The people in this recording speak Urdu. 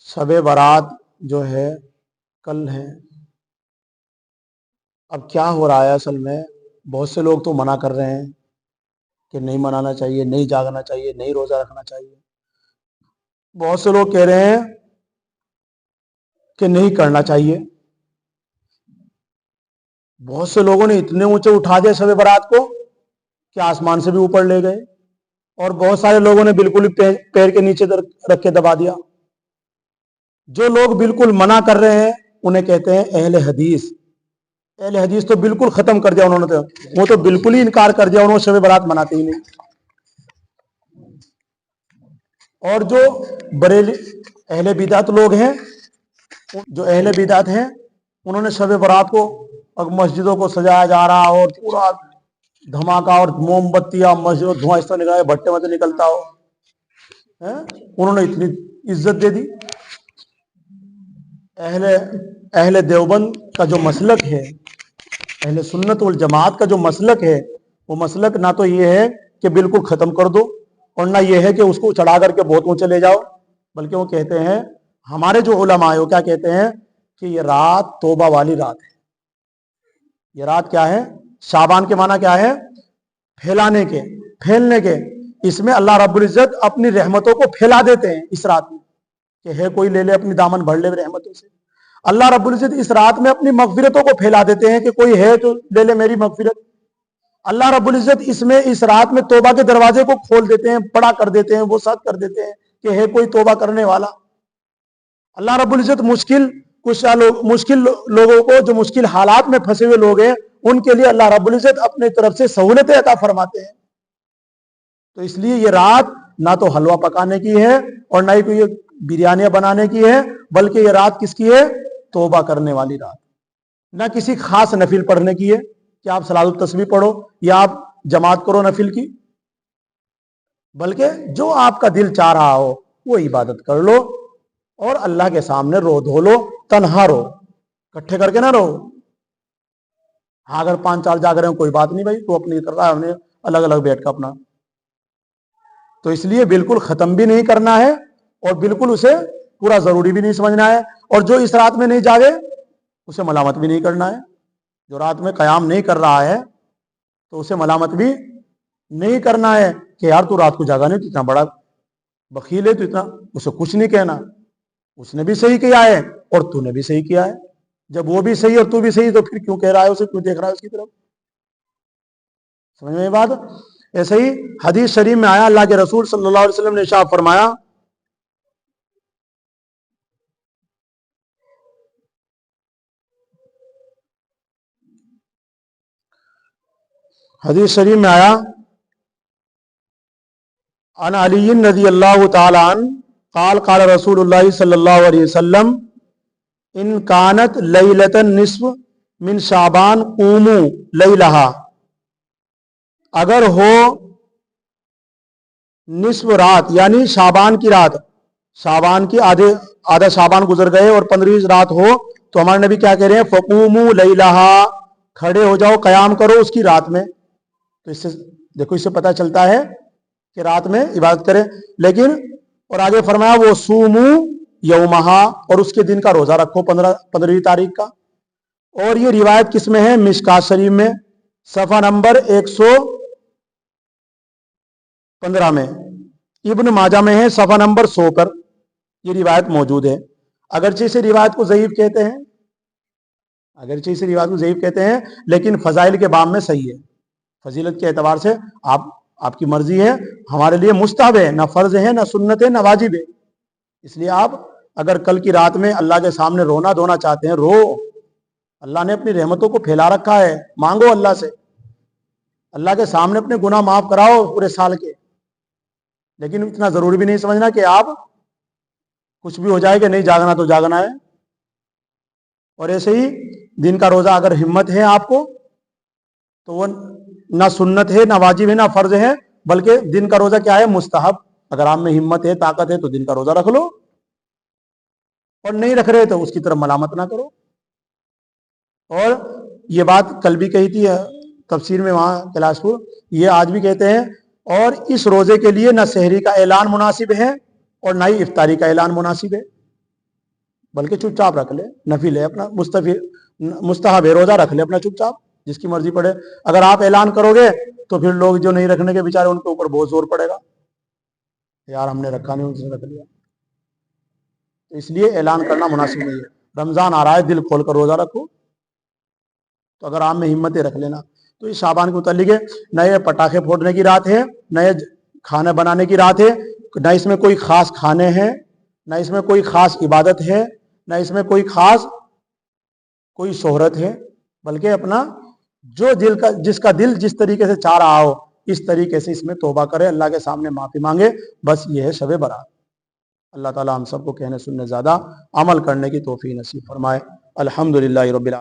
شب برات جو ہے کل ہے۔ اب کیا ہو رہا ہے اصل میں، بہت سے لوگ تو منع کر رہے ہیں کہ نہیں منانا چاہیے، نہیں جاگنا چاہیے، نہیں روزہ رکھنا چاہیے۔ بہت سے لوگ کہہ رہے ہیں کہ نہیں کرنا چاہیے۔ بہت سے لوگوں نے اتنے اونچے اٹھا دیا شب برات کو کہ آسمان سے بھی اوپر لے گئے، اور بہت سارے لوگوں نے بالکل ہی پیر کے نیچے رکھ کے دبا دیا۔ جو لوگ بالکل منع کر رہے ہیں انہیں کہتے ہیں اہل حدیث۔ اہل حدیث تو بالکل ختم کر دیا انہوں نے، وہ تو بالکل ہی انکار کر دیا، انہوں نے شب برات مناتے ہی نہیں۔ اور جو بریلی اہل بدعت لوگ ہیں، جو اہل بدعت ہیں، انہوں نے شب برات کو مسجدوں کو سجایا جا رہا اور پورا دھماکہ اور موم بتیاں مسجد دھواں اس طرح نکلا بھٹے میں سے نکلتا ہو، انہوں نے اتنی عزت دے دی۔ اہل دیوبند کا جو مسلک ہے، اہل سنت والجماعت کا جو مسلک ہے، وہ مسلک نہ تو یہ ہے کہ بالکل ختم کر دو، اور نہ یہ ہے کہ اس کو چڑھا کر کے بہت اونچے لے جاؤ، بلکہ وہ کہتے ہیں، ہمارے جو علماء ہیں وہ کیا کہتے ہیں کہ یہ رات توبہ والی رات ہے۔ یہ رات کیا ہے؟ شعبان کے معنی کیا ہے؟ پھیلانے کے، پھیلنے کے۔ اس میں اللہ رب العزت اپنی رحمتوں کو پھیلا دیتے ہیں اس رات میں، کہ ہے کوئی لے لے اپنی دامن بھر لے رحمتوں سے۔ اللہ رب العزت اس رات میں اپنی مغفرتوں کو پھیلا دیتے ہیں کہ کوئی ہے تو لے لے میری مغفرت۔ اللہ رب العزت اس رات میں توبہ کے دروازے کو کھول دیتے ہیں، بڑا کر دیتے ہیں، وسعت کر دیتے ہیں کہ ہے کوئی توبہ کرنے والا۔ اللہ رب العزت مشکل لوگوں کو، جو مشکل حالات میں پھنسے ہوئے لوگ ہیں، ان کے لیے اللہ رب العزت اپنے طرف سے سہولتیں عطا فرماتے ہیں۔ تو اس لیے یہ رات نہ تو حلوہ پکانے کی ہے اور نہ ہی کوئی بریانیاں بنانے کی ہے، بلکہ یہ رات کس کی ہے؟ توبہ کرنے والی رات۔ نہ کسی خاص نفل پڑھنے کی ہے کہ آپ صلاۃ التسبیح پڑھو یا آپ جماعت کرو نفل کی، بلکہ جو آپ کا دل چاہ رہا ہو وہ عبادت کر لو، اور اللہ کے سامنے رو دھو لو، تنہا رو، اکٹھے کر کے نہ رو۔ ہاں اگر 5 4 جاگ رہے ہیں کوئی بات نہیں بھائی، تو اپنی کر رہا ہے، ہم نے الگ الگ بیٹھ کا اپنا۔ تو اس لیے بالکل ختم بھی نہیں کرنا ہے اور بالکل اسے پورا ضروری بھی نہیں سمجھنا ہے، اور جو اس رات میں نہیں جاگے اسے ملامت بھی نہیں کرنا ہے۔ جو رات میں قیام نہیں کر رہا ہے تو اسے ملامت بھی نہیں کرنا ہے کہ یار تو رات کو جاگا نہیں، تو اتنا بڑا بخیل ہے، تو اتنا، اسے کچھ نہیں کہنا۔ اس نے بھی صحیح کیا ہے اور تو نے بھی صحیح کیا ہے۔ جب وہ بھی صحیح اور تو بھی صحیح، تو پھر کیوں کہہ رہا ہے اسے، کیوں دیکھ رہا ہے اس کی طرف؟ سمجھ میں بات؟ ایسے ہی حدیث شریف میں آیا، اللہ کے رسول صلی اللہ علیہ وسلم نے ارشاد فرمایا، حدیث شریف میں آیا، عن علی رضی اللہ تعالی عنہ قال قال رسول اللہ صلی اللہ علیہ وسلم ان کانت لیلۃ النصف من شعبان قوموا لیلہا، اگر ہو نصف رات یعنی شعبان کی رات، شعبان کی آدھا شعبان گزر گئے اور 15ویں رات ہو، تو ہمارے نبی کیا کہہ رہے ہیں؟ فقوموا لیلہا، کھڑے ہو جاؤ، قیام کرو اس کی رات میں۔ تو اس سے دیکھو، اس سے پتہ چلتا ہے کہ رات میں عبادت کریں۔ لیکن اور آگے فرمایا وہ سومو یومہا، اور اس کے دن کا روزہ رکھو 15ویں تاریخ کا۔ اور یہ روایت کس میں ہے؟ مشکات شریف میں صفحہ نمبر 115 میں، ابن ماجہ میں ہے صفحہ نمبر 100 پر یہ روایت موجود ہے۔ اگرچہ اسے روایت کو ضعیف کہتے ہیں، اگرچہ اسے روایت کو ضعیف کہتے ہیں، لیکن فضائل کے باب میں صحیح ہے۔ فضیلت کے اعتبار سے آپ کی مرضی ہے، ہمارے لیے مستحب ہے، نہ فرض ہے، نہ سنت ہے، نہ واجب ہے۔ اس لیے آپ اگر کل کی رات میں اللہ کے سامنے رونا دھونا چاہتے ہیں، رو، اللہ نے اپنی رحمتوں کو پھیلا رکھا ہے، مانگو اللہ سے، اللہ کے سامنے اپنے گناہ معاف کراؤ پورے سال کے۔ لیکن اتنا ضروری بھی نہیں سمجھنا کہ آپ کچھ بھی ہو جائے کہ نہیں جاگنا تو جاگنا ہے۔ اور ایسے ہی دن کا روزہ اگر ہمت ہے آپ کو، تو وہ نہ سنت ہے، نہ واجب ہے، نہ فرض ہے، بلکہ دن کا روزہ کیا ہے؟ مستحب۔ اگر آپ میں ہمت ہے، طاقت ہے، تو دن کا روزہ رکھ لو، اور نہیں رکھ رہے تو اس کی طرف ملامت نہ کرو۔ اور یہ بات کل بھی کہی تھی تفسیر میں وہاں کلاس پور، یہ آج بھی کہتے ہیں۔ اور اس روزے کے لیے نہ سحری کا اعلان مناسب ہے اور نہ ہی افطاری کا اعلان مناسب ہے۔ بلکہ چپ چاپ رکھ لے، نفل ہے اپنا، مستحب ہے، روزہ رکھ لے اپنا چپ چاپ، جس کی مرضی پڑے۔ اگر آپ اعلان کرو گے تو پھر لوگ جو نہیں رکھنے کے بیچارے ان کے اوپر بہت زور پڑے گا، یار ہم نے رکھا نہیں، اس نے رکھ لیا۔ تو اس لیے اعلان کرنا مناسب نہیں ہے۔ رمضان آ رہا ہے، دل کھول کر روزہ رکھو، تو اگر آپ میں ہمت ہے رکھ لینا۔ تو اس شعبان کے متعلق ہے، نہ یہ پٹاخے پھوڑنے کی رات ہے، نہ یہ کھانا بنانے کی رات ہے، نہ اس میں کوئی خاص کھانے ہیں، نہ اس میں کوئی خاص عبادت ہے، نہ اس میں کوئی خاص کوئی شہرت ہے، بلکہ اپنا جو دل کا، جس کا دل جس طریقے سے چاہ رہا ہو اس طریقے سے اس میں توبہ کرے، اللہ کے سامنے معافی مانگے، بس یہ ہے شب برات۔ اللہ تعالی ہم سب کو کہنے سننے زیادہ عمل کرنے کی توفیق نصیب فرمائے۔ الحمدللہ رب العالمین۔